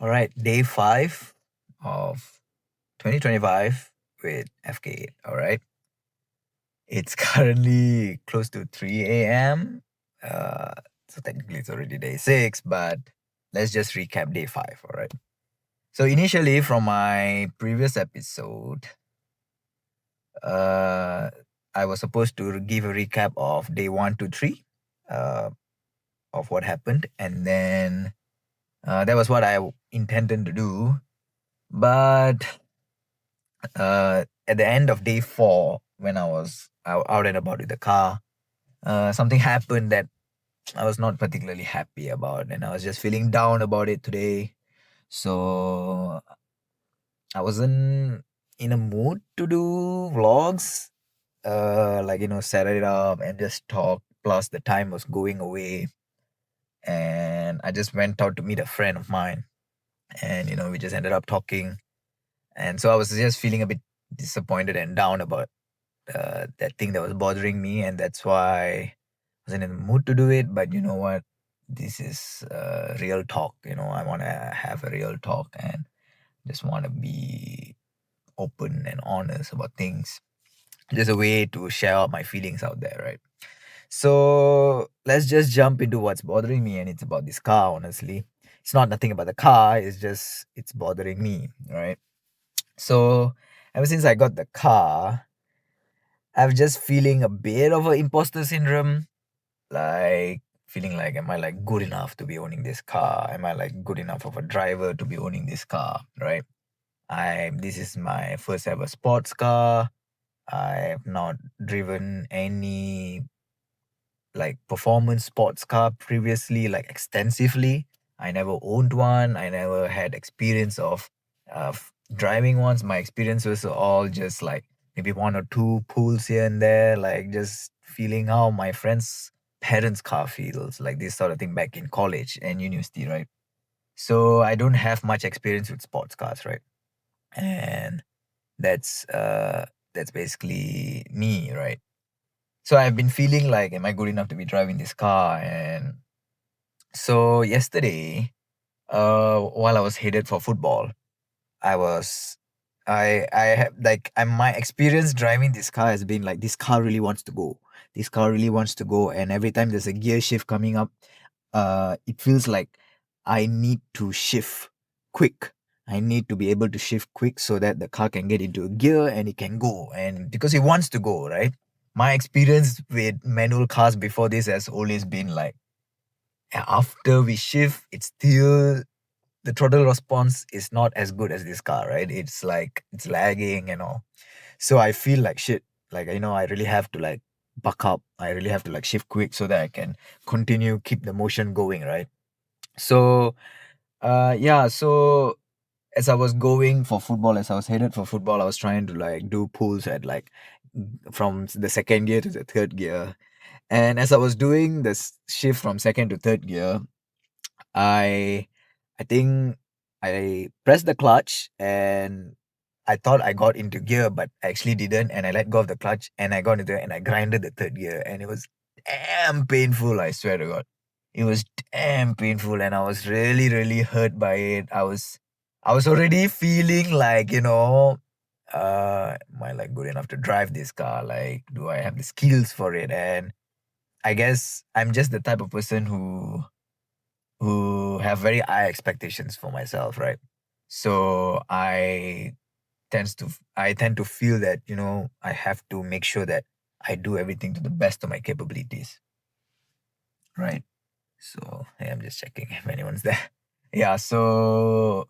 All right, day 5 of 2025 with FK8. All right, it's currently close to 3 a.m. Uh, so technically it's already day 6, but let's just recap day 5. All right. So initially, from my previous episode, uh, I was supposed to give a recap of day 1 to 3 uh, of what happened, and then that was what I intended to do. But at the end of day 4, when I was out and about with the car, something happened that I was not particularly happy about, and I was just feeling down about it today. So I wasn't in a mood to do vlogs, set it up and just talk. Plus, the time was going away, and I just went out to meet a friend of mine, and we just ended up talking. And so I was just feeling a bit disappointed and down about that thing that was bothering me, and that's why I wasn't in the mood to do it. But you know what? This is real talk. I want to have a real talk and just want to be open and honest about things. Just a way to share out my feelings out there, right? So let's just jump into what's bothering me, and it's about this car. Honestly, it's not nothing about the car. It's just it's bothering me, right? So ever since I got the car, I'm just feeling a bit of an imposter syndrome, like feeling like, am I like good enough to be owning this car? Am I like good enough of a driver to be owning this car? Right? This is my first ever sports car. I have not driven any like performance sports car previously, like extensively. I never owned one. I never had experience of driving ones. My experiences are all just like maybe one or two pulls here and there, like just feeling how my friends' parents' car feels, like this sort of thing back in college and university, right? So I don't have much experience with sports cars, right? And that's that's basically me, right? So I've been feeling like, am I good enough to be driving this car? And so yesterday, while I was headed for football, I was, I have like, my experience driving this car has been like, this car really wants to go. This car really wants to go, and every time there's a gear shift coming up, it feels like I need to shift quick. I need to be able to shift quick so that the car can get into a gear and it can go. And because it wants to go, right? My experience with manual cars before this has always been like, after we shift, it's still the throttle response is not as good as this car, right? It's like it's lagging and all. So I feel like shit. Like I really have to like buck up. I really have to like shift quick so that I can continue keep the motion going, right? So yeah, so as I was going for football, as I was headed for football, I was trying to like do pulls at like from the second gear to the third gear. And as I was doing this shift from second to third gear, I I think I pressed the clutch and I thought I got into gear, but I actually didn't. And I let go of the clutch and I got into it and I grinded the third gear. And it was damn painful, I swear to God. It was damn painful and I was really, really hurt by it. I was already feeling like, am I like good enough to drive this car? Like, do I have the skills for it? And I guess I'm just the type of person who have very high expectations for myself, right? So I tend to feel that I have to make sure that I do everything to the best of my capabilities, right? So hey, I'm just checking if anyone's there. Yeah, so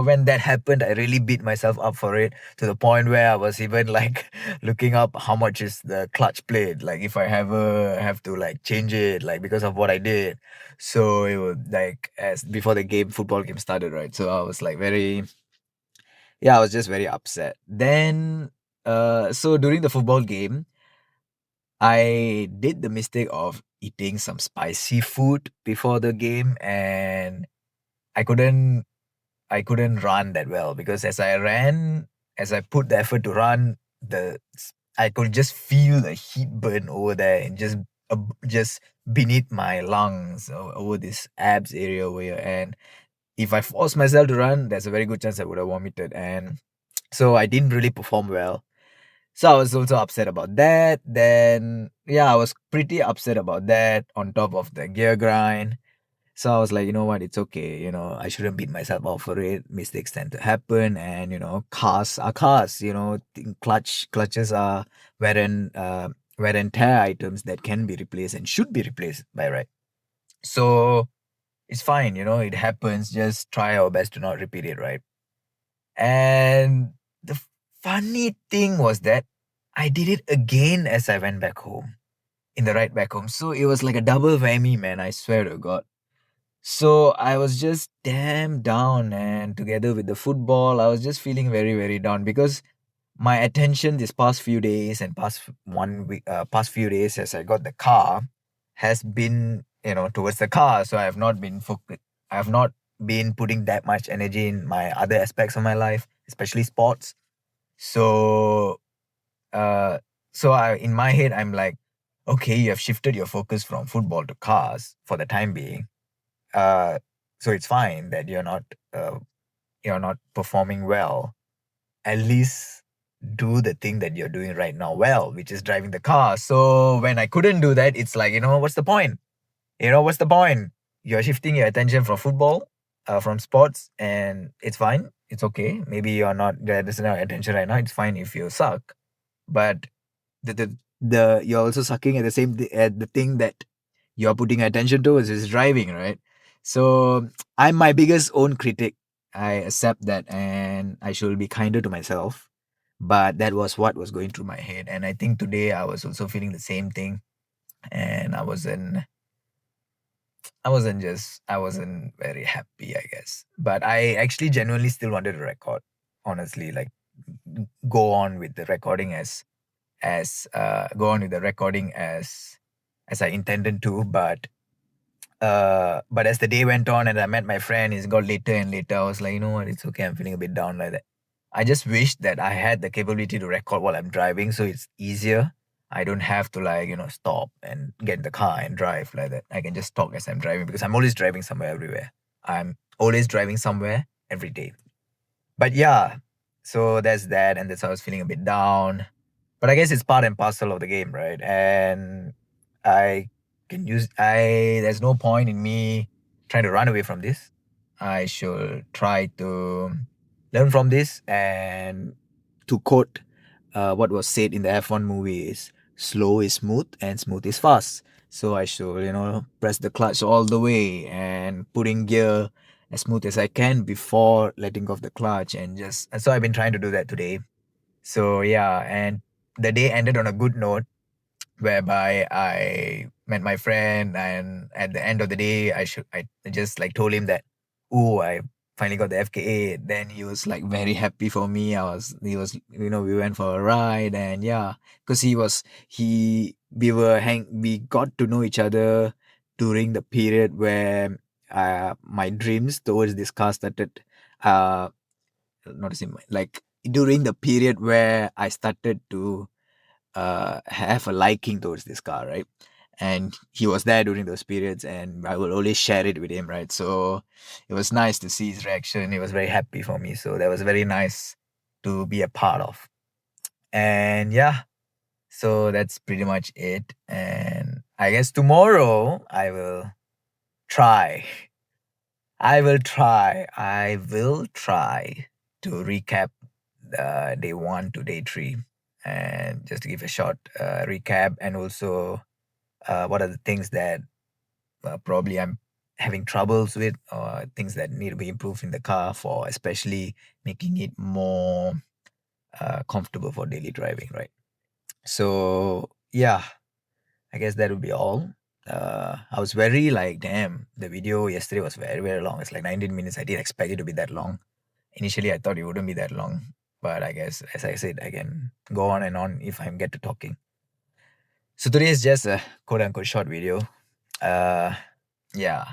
when that happened, I really beat myself up for it to the point where I was even like looking up how much is the clutch plate, like if I ever have to like change it, like because of what I did. So it was like as before the football game started, right? So I was like I was just very upset. Then so during the football game, I did the mistake of eating some spicy food before the game, and I couldn't I couldn't run that well because as I put the effort to run, I could just feel the heat burn over there and just just beneath my lungs, over this abs area over here. And if I force myself to run, there's a very good chance I would have vomited. And so I didn't really perform well. So I was also upset about that. Then, yeah, I was pretty upset about that on top of the gear grind. So I was like, you know what, it's okay. I shouldn't beat myself up for it. Mistakes tend to happen, and cars are cars. Clutches are wear and tear items that can be replaced and should be replaced by right. So it's fine. It happens. Just try our best to not repeat it, right? And the funny thing was that I did it again as I went back home, in the ride back home. So it was like a double whammy, man. I swear to God. So I was just damn down, and together with the football, I was just feeling very, very down because my attention this past few days and past few days as I got the car has been, towards the car. So I have not been focused. I have not been putting that much energy in my other aspects of my life, especially sports. So, uh, in my head, I'm like, okay, you have shifted your focus from football to cars for the time being. Uh, so it's fine that uh, you're not performing well. At least do the thing that you're doing right now well, which is driving the car. So when I couldn't do that, it's like, what's the point? What's the point? You're shifting your attention from football, from sports, and it's fine. It's okay. Maybe there isn't no attention right now. It's fine if you suck, but you're also sucking at at the thing that you're putting attention towards is driving, right? So I'm my biggest own critic. I accept that, and I should be kinder to myself. But that was what was going through my head, and I think today I was also feeling the same thing, and I wasn't very happy, I guess. But I actually genuinely still wanted to record, honestly, like go on with the recording go on with the recording as I intended to. But as the day went on and I met my friend, it got later and later. I was like, you know what, it's okay. I'm feeling a bit down like that. I just wish that I had the capability to record while I'm driving, so it's easier. I don't have to stop and get in the car and drive like that. I can just talk as I'm driving because I'm always driving somewhere everywhere. I'm always driving somewhere every day. But yeah, so that's that, and that's how I was feeling a bit down. But I guess it's part and parcel of the game, right? And I there's no point in me trying to run away from this. I should try to learn from this, and to quote what was said in the F1 movie is slow is smooth and smooth is fast. So I should, press the clutch all the way and put in gear as smooth as I can before letting go of the clutch, and so I've been trying to do that today. So yeah, and the day ended on a good note whereby I met my friend, and at the end of the day I just like told him that, oh, I finally got the FK8. Then he was like very happy for me. We went for a ride, and yeah, because we got to know each other during the period where my dreams towards this car started, uh not the like during the period where I started to have a liking towards this car, right? And he was there during those periods, and I will always share it with him, right? So it was nice to see his reaction. He was very happy for me. So that was very nice to be a part of. And yeah, so that's pretty much it. And I guess tomorrow try. I will try to recap day one to day three, and just to give a short recap, and also what are the things that probably I'm having troubles with, or things that need to be improved in the car, for especially making it more comfortable for daily driving, right? So yeah, I guess that would be all. I was very like, damn, the video yesterday was very, very long. It's like 19 minutes. I didn't expect it to be that long. Initially, I thought it wouldn't be that long, but I guess, as I said, I can go on and on if I get to talking. So today is just a quote unquote short video. Uh, yeah,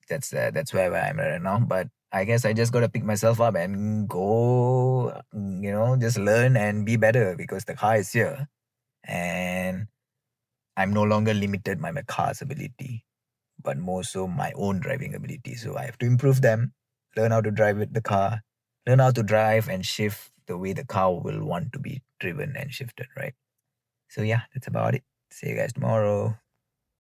that's where I'm right now. But I guess I just gotta pick myself up and go, just learn and be better, because the car is here, and I'm no longer limited by my car's ability, but more so my own driving ability. So I have to improve them, learn how to drive with the car, learn how to drive and shift the way the car will want to be driven and shifted, right? So yeah, that's about it. See you guys tomorrow.